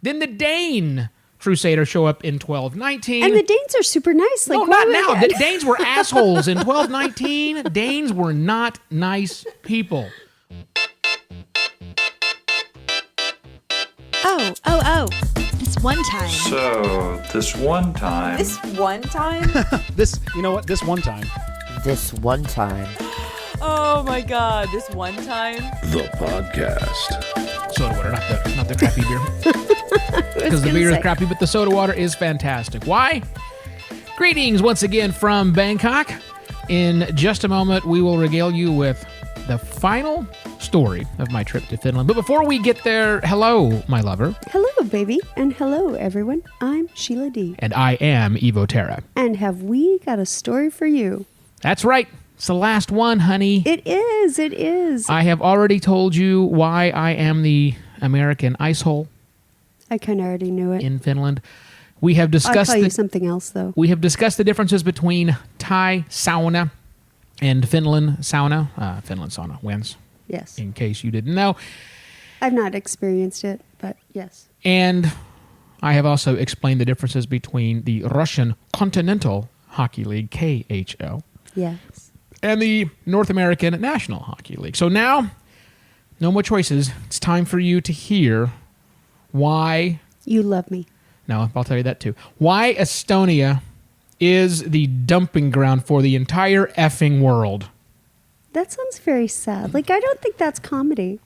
Then the Dane Crusaders show up in 1219. And the Danes are super nice. Like, no, not now. The Danes were assholes in 1219. Danes were not nice people. Oh. This one time. So, this one time. This one time? You know what? This one time. This one time. Oh my god, this one time? The podcast. Soda water, not the crappy beer. Because the beer is crappy, but the soda water is fantastic. Why? Greetings once again from Bangkok. In just a moment, we will regale you with the final story of my trip to Finland. But before we get there, hello, my lover. Hello, baby. And hello, everyone. I'm Sheila D. And I am Evo Terra. And have we got a story for you? That's right. It's the last one, honey. It is. I have already told you why I am the American ice hole. I kind of already knew it. In Finland. We have discussed... I'll tell you something else, though. We have discussed the differences between Thai sauna and Finland sauna. Finland sauna wins. Yes. In case you didn't know. I've not experienced it, but yes. And I have also explained the differences between the Russian Continental Hockey League, KHL. Yes. And the North American National Hockey League. So now, no more choices. It's time for you to hear why... You love me. No, I'll tell you that too. Why Estonia is the dumping ground for the entire effing world. That sounds very sad. Like, I don't think that's comedy.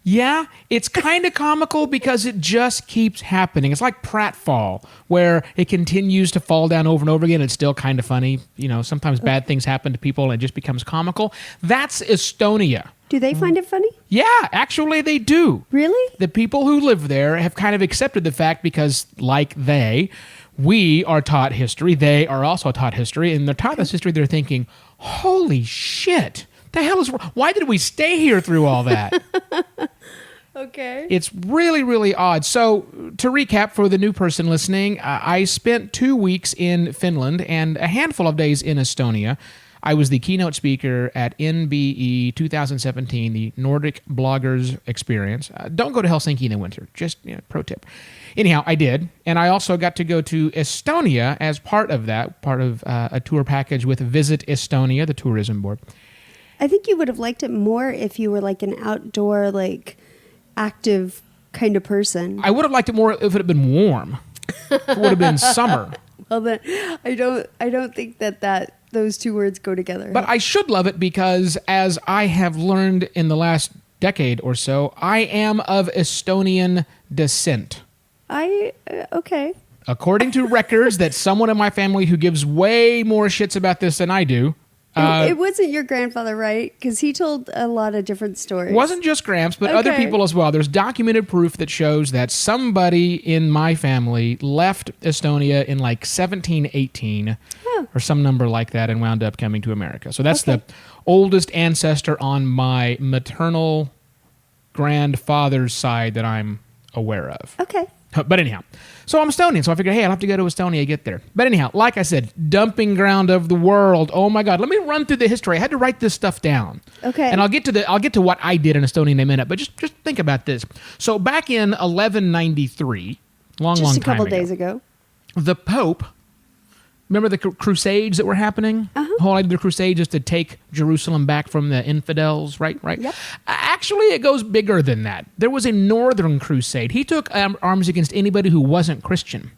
Yeah, it's kind of comical because it just keeps happening. It's like pratfall, where it continues to fall down over and over again. It's still kind of funny. You know, sometimes bad things happen to people and it just becomes comical. That's Estonia. Do they find it funny? Yeah, actually they do. Really? The people who live there have kind of accepted the fact because, like we are taught history. They are also taught history. And they're taught this history. They're thinking, holy shit. The hell is... Why did we stay here through all that? Okay. It's really, really odd. So, to recap for the new person listening, I spent 2 weeks in Finland and a handful of days in Estonia. I was the keynote speaker at NBE 2017, the Nordic Bloggers Experience. Don't go to Helsinki in the winter. Just, pro tip. Anyhow, I did. And I also got to go to Estonia as part of that, part of a tour package with Visit Estonia, the tourism board. I think you would have liked it more if you were like an outdoor, like, active kind of person. I would have liked it more if it had been warm. If it would have been summer. Well, then I don't think that those two words go together. But I should love it because, as I have learned in the last decade or so, I am of Estonian descent. Okay. According to records that someone in my family who gives way more shits about this than I do. It wasn't your grandfather, right? Because he told a lot of different stories. Wasn't just Gramps, but other people as well. There's documented proof that shows that somebody in my family left Estonia in like 1718 or some number like that and wound up coming to America. So that's the oldest ancestor on my maternal grandfather's side that I'm aware of. Okay. But anyhow, so I'm Estonian, so I figured, hey, I'll have to go to Estonia to get there. But anyhow, like I said, dumping ground of the world. Oh my God, let me run through the history. I had to write this stuff down. Okay. And I'll get to what I did in Estonia in a minute. But just think about this. So back in 1193, long time ago, just a couple days ago, the Pope. Remember the Crusades that were happening? The whole idea of the Crusades is to take Jerusalem back from the infidels, right? Yep. Actually, it goes bigger than that. There was a Northern Crusade. He took arms against anybody who wasn't Christian.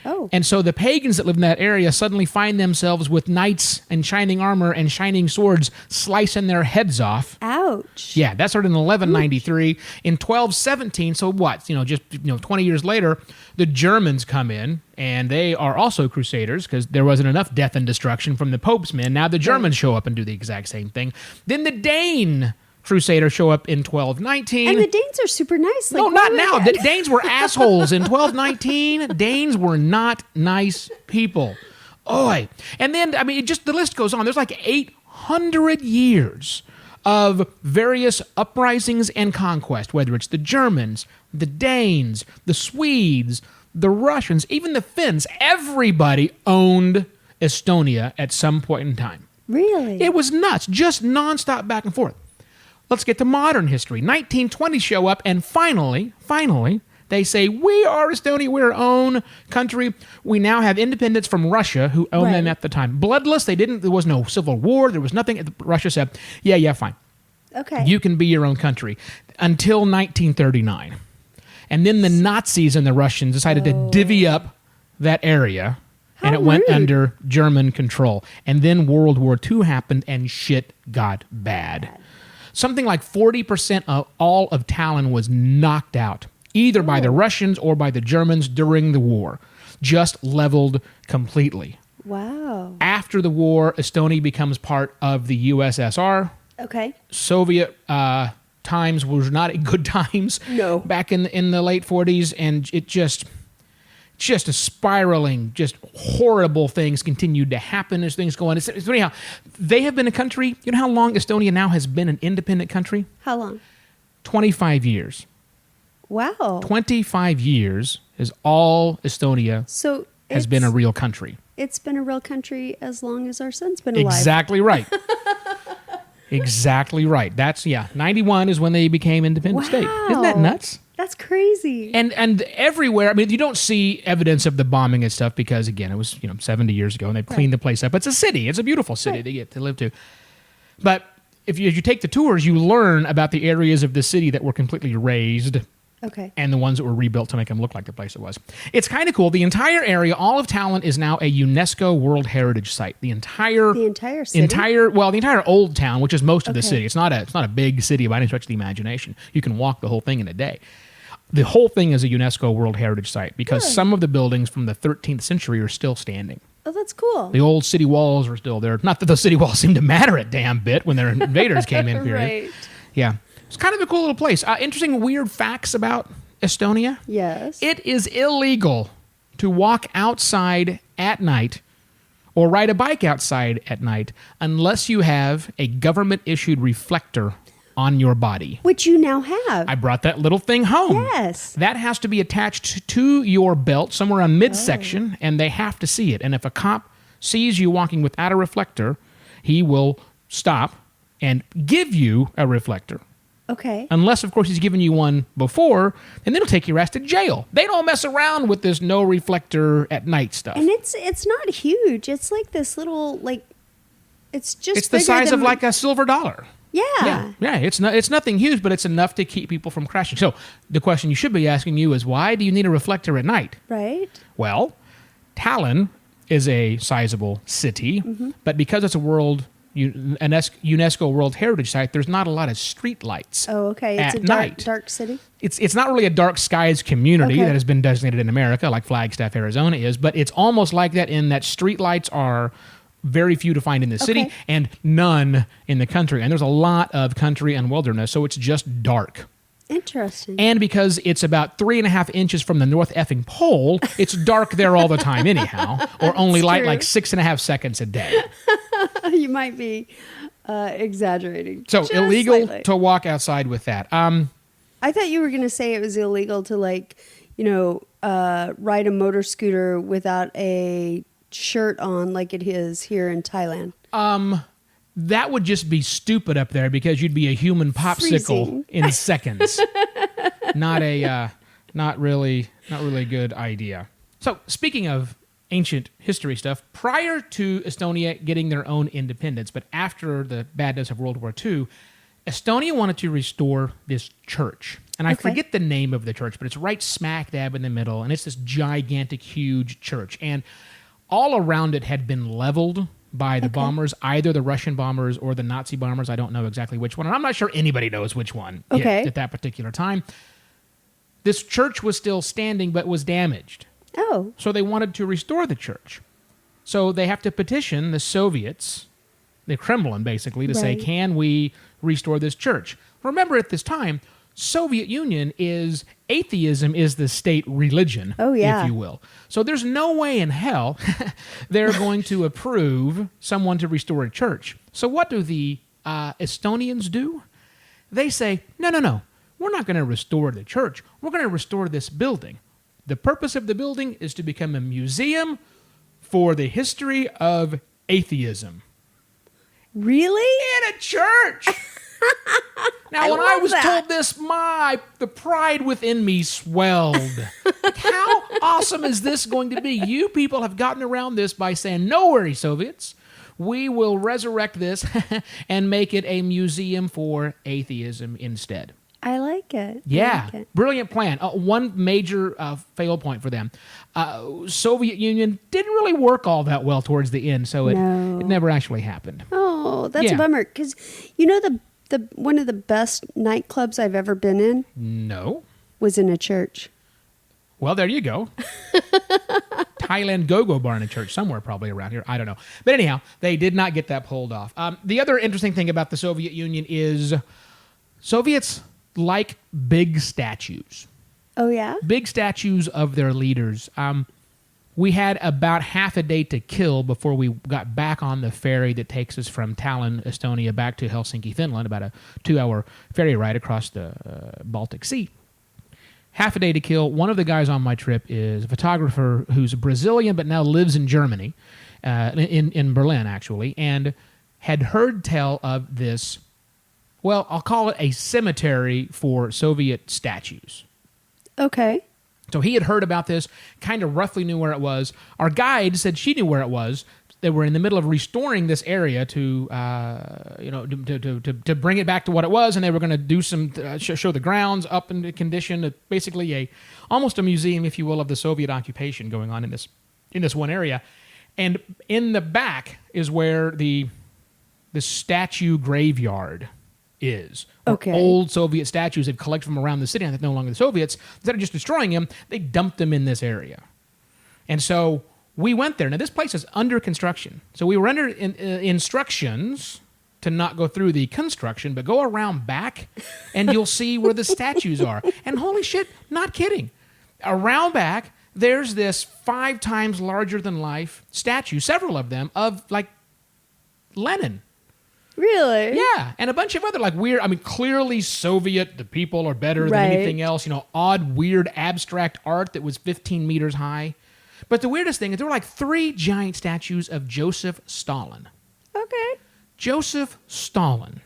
Oh. And so the pagans that live in that area suddenly find themselves with knights and shining armor and shining swords slicing their heads off. Ouch. Yeah, that started in 1193. In 1217, so what? Just 20 years later, the Germans come in, and they are also crusaders because there wasn't enough death and destruction from the Pope's men. Now the Germans show up and do the exact same thing. Then the Dane Crusaders show up in 1219. And the Danes are super nice. No, not now. The Danes were assholes in 1219. Danes were not nice people. Oy. And then, the list goes on. There's like 800 years of various uprisings and conquest, whether it's the Germans, the Danes, the Swedes, the Russians, even the Finns. Everybody owned Estonia at some point in time. Really? It was nuts. Just nonstop back and forth. Let's get to modern history. 1920 show up, and finally, They say, we are Estonia, we're our own country. We now have independence from Russia, who owned them at the time. Bloodless, there was no civil war, there was nothing. Russia said, yeah, fine. Okay. You can be your own country until 1939. And then the Nazis and the Russians decided to divvy up that area, and it went under German control. And then World War II happened, and shit got bad. Something like 40% of all of Tallinn was knocked out, either by the Russians or by the Germans during the war. Just leveled completely. Wow. After the war, Estonia becomes part of the USSR. Okay. Soviet times were not good times. No. Back in the late 40s, and it just a spiraling, just horrible things continued to happen as things go on. It's funny how they have been a country. You know how long Estonia now has been an independent country? How long? 25 years. Wow. 25 years is all Estonia So has been a real country. It's been a real country as long as our son's been alive. Exactly right. Exactly right. 91 is when they became independent state. Isn't that nuts? That's crazy. And everywhere, I mean, you don't see evidence of the bombing and stuff because, again, it was 70 years ago, and they cleaned the place up. It's a city. It's a beautiful city to get to live to. But if you take the tours, you learn about the areas of the city that were completely razed. Okay. And the ones that were rebuilt to make them look like the place it was. It's kind of cool. The entire area, all of Tallinn, is now a UNESCO World Heritage Site. The entire city? The entire old town, which is most of the city. It's not a big city by any stretch of the imagination. You can walk the whole thing in a day. The whole thing is a UNESCO World Heritage Site because some of the buildings from the 13th century are still standing. Oh, that's cool. The old city walls are still there. Not that those city walls seem to matter a damn bit when their invaders came in. Period. Right. Yeah. It's kind of a cool little place. Interesting weird facts about Estonia. Yes. It is illegal to walk outside at night or ride a bike outside at night unless you have a government-issued reflector on your body. Which you now have. I brought that little thing home. Yes. That has to be attached to your belt somewhere on midsection, and they have to see it. And if a cop sees you walking without a reflector, he will stop and give you a reflector. Okay. Unless, of course, he's given you one before, and then he'll take your ass to jail. They don't mess around with this no reflector at night stuff. And it's not huge. It's like this little, it's just it's the size of like a silver dollar. Yeah. Yeah. It's nothing huge, but it's enough to keep people from crashing. So the question you should be asking you is, why do you need a reflector at night? Right. Well, Tallinn is a sizable city, but because it's a UNESCO World Heritage Site, there's not a lot of street lights. Oh, okay. It's at a night. dark city. It's not really a dark skies community Okay. that has been designated in America like Flagstaff, Arizona is, but it's almost like that in that street lights are very few to find in the city and none in the country. And there's a lot of country and wilderness, so it's just dark. Interesting. And because it's about 3.5 inches from the North effing pole, it's dark there all the time anyhow, or only light true. like 6.5 seconds a day. You might be exaggerating. So Just illegal slightly. to walk outside with that. I thought you were going to say it was illegal to ride a motor scooter without a shirt on like it is here in Thailand. That would just be stupid up there because you'd be a human popsicle Freezing. in seconds. Not really good idea. So speaking of ancient history stuff, prior to Estonia getting their own independence, but after the badness of World War II, Estonia wanted to restore this church. And I forget the name of the church, but it's right smack dab in the middle, and it's this gigantic, huge church. And all around it had been leveled by the bombers, either the Russian bombers or the Nazi bombers. I don't know exactly which one, and I'm not sure anybody knows which one yet at that particular time. This church was still standing, but was damaged. Oh. So they wanted to restore the church. So they have to petition the Soviets, the Kremlin basically, to say, can we restore this church? Remember, at this time, Soviet Union atheism is the state religion, if you will. So there's no way in hell they're going to approve someone to restore a church. So what do the Estonians do? They say, no, we're not going to restore the church. We're going to restore this building. The purpose of the building is to become a museum for the history of atheism. Really? In a church! Now, I when I love was that. told this, the pride within me swelled. Like, how awesome is this going to be? You people have gotten around this by saying, no worries, Soviets. We will resurrect this and make it a museum for atheism instead. I like it. Yeah, I like it. brilliant plan. One major fail point for them. Soviet Union didn't really work all that well towards the end, so it never actually happened. Oh, that's Yeah. a bummer. Because you know the one of the best nightclubs I've ever been in No. was in a church. Well, there you go. Thailand Go-Go Bar in a church somewhere probably around here. I don't know. But anyhow, they did not get that pulled off. The other interesting thing about the Soviet Union is Soviets like big statues. Oh yeah. Big statues of their leaders. We had about half a day to kill before we got back on the ferry that takes us from Tallinn, Estonia, back to Helsinki, Finland, about a 2-hour ferry ride across the Baltic Sea. Half a day to kill. One of the guys on my trip is a photographer who's Brazilian but now lives in Germany, in Berlin, actually, and had heard tell of this, well, I'll call it a cemetery for Soviet statues. Okay. So he had heard about this, kind of roughly knew where it was. Our guide said she knew where it was. They were in the middle of restoring this area to bring it back to what it was, and they were going to do some show the grounds up in condition. Basically, almost a museum, if you will, of the Soviet occupation going on in this one area. And in the back is where the statue graveyard is. Okay. Old Soviet statues they've collected from around the city, and they're no longer the Soviets. Instead of just destroying them, they dumped them in this area. And so we went there. Now, this place is under construction. So we were under instructions to not go through the construction, but go around back, and you'll see where the statues are. And holy shit, not kidding. Around back, there's this 5 times larger than life statue, several of them, of like Lenin. Really? Yeah, and a bunch of other like weird, clearly Soviet, the people are better than anything else, odd, weird, abstract art that was 15 meters high. But the weirdest thing is there were like 3 giant statues of Joseph Stalin. Okay. Joseph Stalin.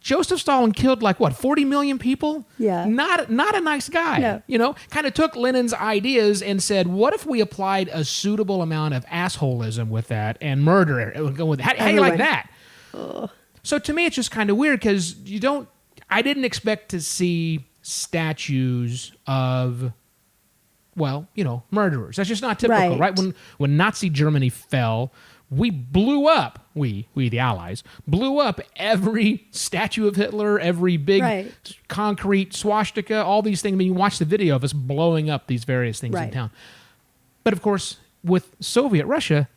Joseph Stalin killed 40 million people? Yeah. Not a nice guy. No. Kind of took Lenin's ideas and said, what if we applied a suitable amount of assholism with that and murder? It would go with how do you like that? So to me, it's just kind of weird because I didn't expect to see statues of, murderers. That's just not typical, right? When Nazi Germany fell, we blew up, we the Allies, blew up every statue of Hitler, every big concrete swastika, all these things. You watch the video of us blowing up these various things in town. But of course, with Soviet Russia,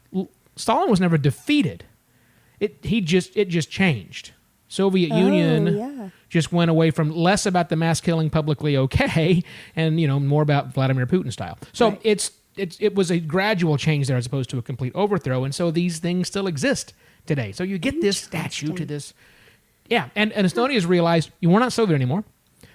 Stalin was never defeated. It just changed. Soviet Union just went away from less about the mass killing publicly and more about Vladimir Putin style. So it was a gradual change there as opposed to a complete overthrow, and so these things still exist today. So you get this statue to this, and Estonia's realized we're not Soviet anymore,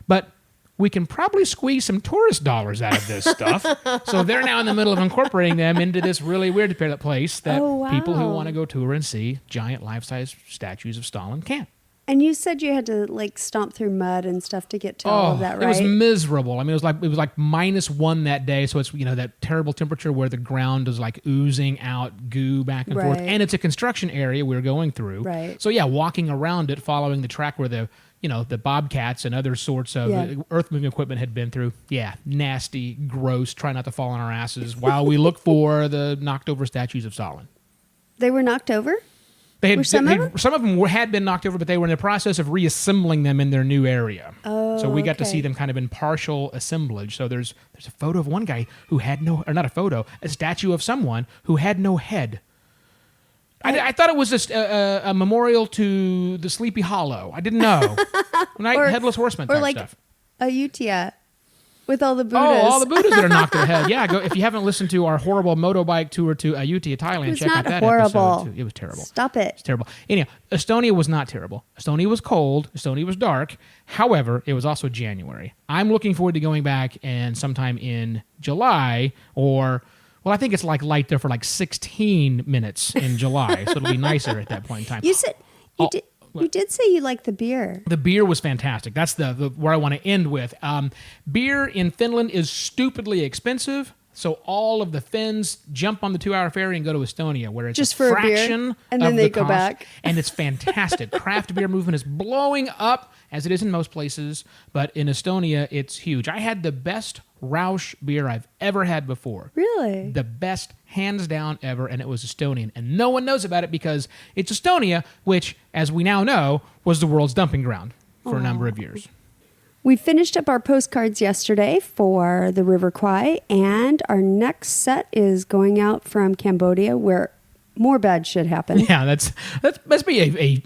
but we can probably squeeze some tourist dollars out of this stuff. So they're now in the middle of incorporating them into this really weird place that people who want to go tour and see giant life-size statues of Stalin can. And you said you had to stomp through mud and stuff to get to all of that, right? It was miserable. It was like -1 that day. So it's that terrible temperature where the ground is oozing out goo back and forth, and it's a construction area we were going through. Right. So walking around it, following the track where the bobcats and other sorts of earth-moving equipment had been through. Yeah, nasty, gross. Try not to fall on our asses while we look for the knocked-over statues of Stalin. They were knocked over? Some of them had been knocked over, but they were in the process of reassembling them in their new area. Oh, so we got to see them kind of in partial assemblage. So there's a photo of one guy who had a statue of someone who had no head. I thought it was just a memorial to the Sleepy Hollow. I didn't know. Headless Horseman type stuff. A Utia with all the Buddhas. Oh, all the Buddhas that are knocked to the head. Yeah, if you haven't listened to our horrible motorbike tour to Ayutthaya, Thailand, check out that episode too. It was terrible. Stop it. It's terrible. Anyhow, Estonia was not terrible. Estonia was cold. Estonia was dark. However, it was also January. I'm looking forward to going back and sometime in July or... Well, I think it's light there for 16 minutes in July, so it'll be nicer at that point in time. You said You did say you like the beer. The beer was fantastic. That's the where I want to end with. Beer in Finland is stupidly expensive, so all of the Finns jump on the 2-hour ferry and go to Estonia, where it's Just a for a beer, fraction and then of they the go cost, back. and it's fantastic. Craft beer movement is blowing up, as it is in most places, but in Estonia, it's huge. I had the best Rausch beer I've ever had before. Really? The best, hands down, ever, and it was Estonian. And no one knows about it because it's Estonia, which, as we now know, was the world's dumping ground for a number of years. We finished up our postcards yesterday for the River Kwai, and our next set is going out from Cambodia, where more bad shit happened. Yeah, that must be A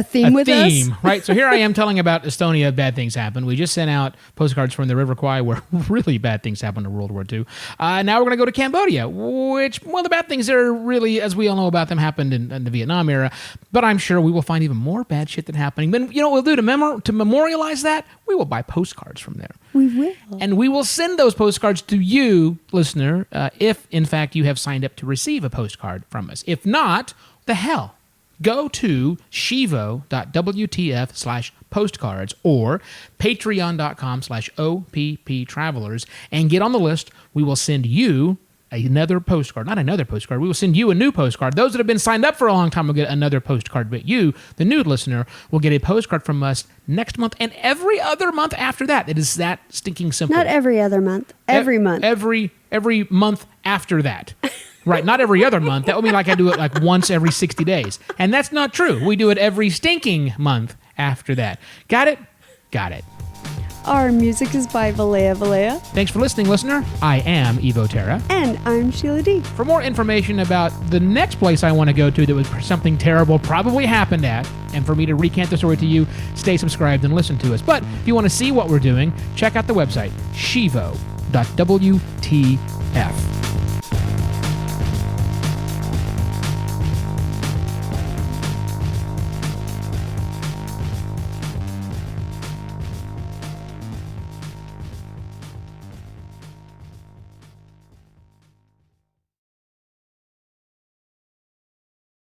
theme with us? Right? So here I am telling about Estonia, bad things happen. We just sent out postcards from the River Kwai where really bad things happened in World War II. Now we're going to go to Cambodia, which, well, the bad things there really, as we all know about them, happened in the Vietnam era. But I'm sure we will find even more bad shit that's happening. Then, you know what we'll do to memorialize that? We will buy postcards from there. We will. And we will send those postcards to you, listener, if, in fact, you have signed up to receive a postcard from us. If not, the hell. Go to shivo.wtf/postcards or patreon.com/OPPtravelers and get on the list. We will send you another postcard. Not another postcard. We will send you a new postcard. Those that have been signed up for a long time will get another postcard. But you, the new listener, will get a postcard from us next month and every other month after that. It is that stinking simple. Not every other month. Every month. Every month after that. Right, not every other month. That would mean like I do it like once every 60 days. And that's not true. We do it every stinking month after that. Got it? Got it. Our music is by Valea Valea. Thanks for listening, listener. I am Evo Terra. And I'm Sheila D. For more information about the next place I want to go to that was something terrible probably happened at, and for me to recant the story to you, stay subscribed and listen to us. But if you want to see what we're doing, check out the website, shivo.wtf.